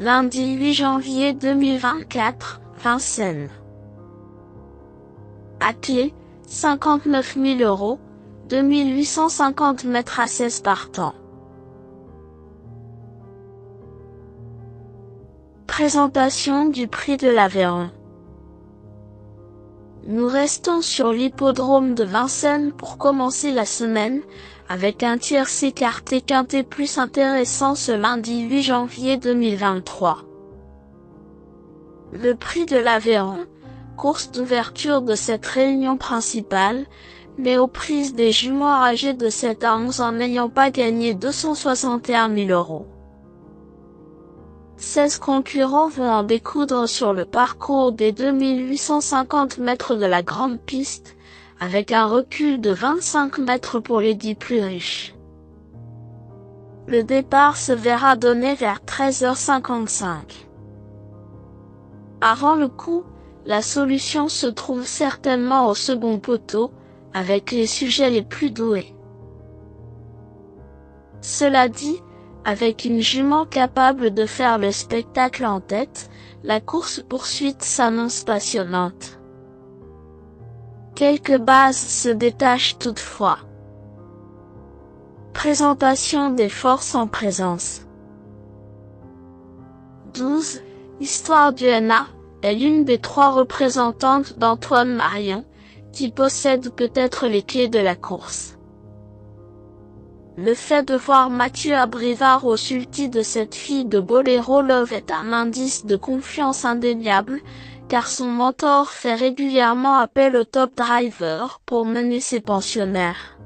Lundi 8 janvier 2024, Vincennes. Attelé, 59 000 €, 2850 mètres à 16 partants. Présentation du prix de l'Aveyron. Nous restons sur l'hippodrome de Vincennes pour commencer la semaine, avec un tiercé écarté quintet plus intéressant ce lundi 8 janvier 2023. Le prix de l'Aveyron, course d'ouverture de cette réunion principale, met aux prises des juments âgés de 7 à 11 ans n'ayant pas gagné 261 000 €. 16 concurrents vont en découdre sur le parcours des 2850 mètres de la grande piste, avec un recul de 25 mètres pour les 10 plus riches. Le départ se verra donner vers 13h55. Avant le coup, la solution se trouve certainement au second poteau, avec les sujets les plus doués. Cela dit, avec une jument capable de faire le spectacle en tête, la course-poursuite s'annonce passionnante. Quelques bases se détachent toutefois. Présentation des forces en présence. 12. Histoire du NA est l'une des 3 représentantes d'Antoine Marion, qui possède peut-être les clés de la course. Le fait de voir Mathieu Abrivard au sulky de cette fille de Bolero Love est un indice de confiance indéniable, car son mentor fait régulièrement appel au top driver pour mener ses pensionnaires.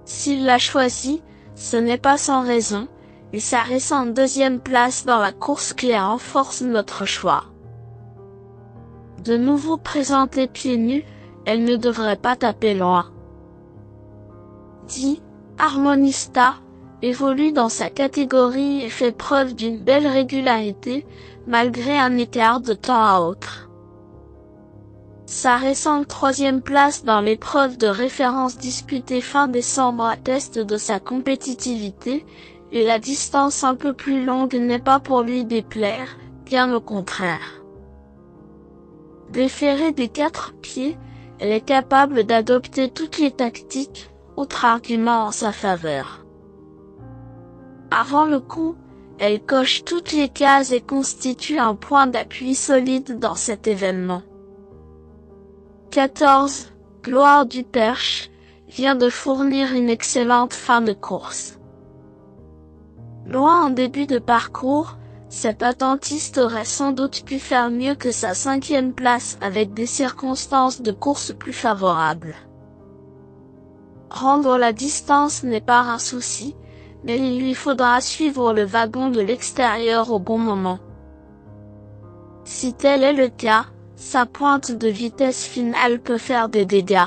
S'il l'a choisi, ce n'est pas sans raison, et sa récente 2e place dans la course clé renforce notre choix. De nouveau présentée pieds nus, elle ne devrait pas taper loin. 10. Harmonista évolue dans sa catégorie et fait preuve d'une belle régularité, malgré un écart de temps à autre. Sa récente 3e place dans l'épreuve de référence disputée fin décembre atteste de sa compétitivité, et la distance un peu plus longue n'est pas pour lui déplaire, bien au contraire. Déférée des 4 pieds, elle est capable d'adopter toutes les tactiques, autre argument en sa faveur. Avant le coup, elle coche toutes les cases et constitue un point d'appui solide dans cet événement. 14. Gloire du Perche vient de fournir une excellente fin de course. Loin en début de parcours, cet attentiste aurait sans doute pu faire mieux que sa 5e place avec des circonstances de course plus favorables. Rendre la distance n'est pas un souci, mais il lui faudra suivre le wagon de l'extérieur au bon moment. Si tel est le cas, sa pointe de vitesse finale peut faire des dégâts.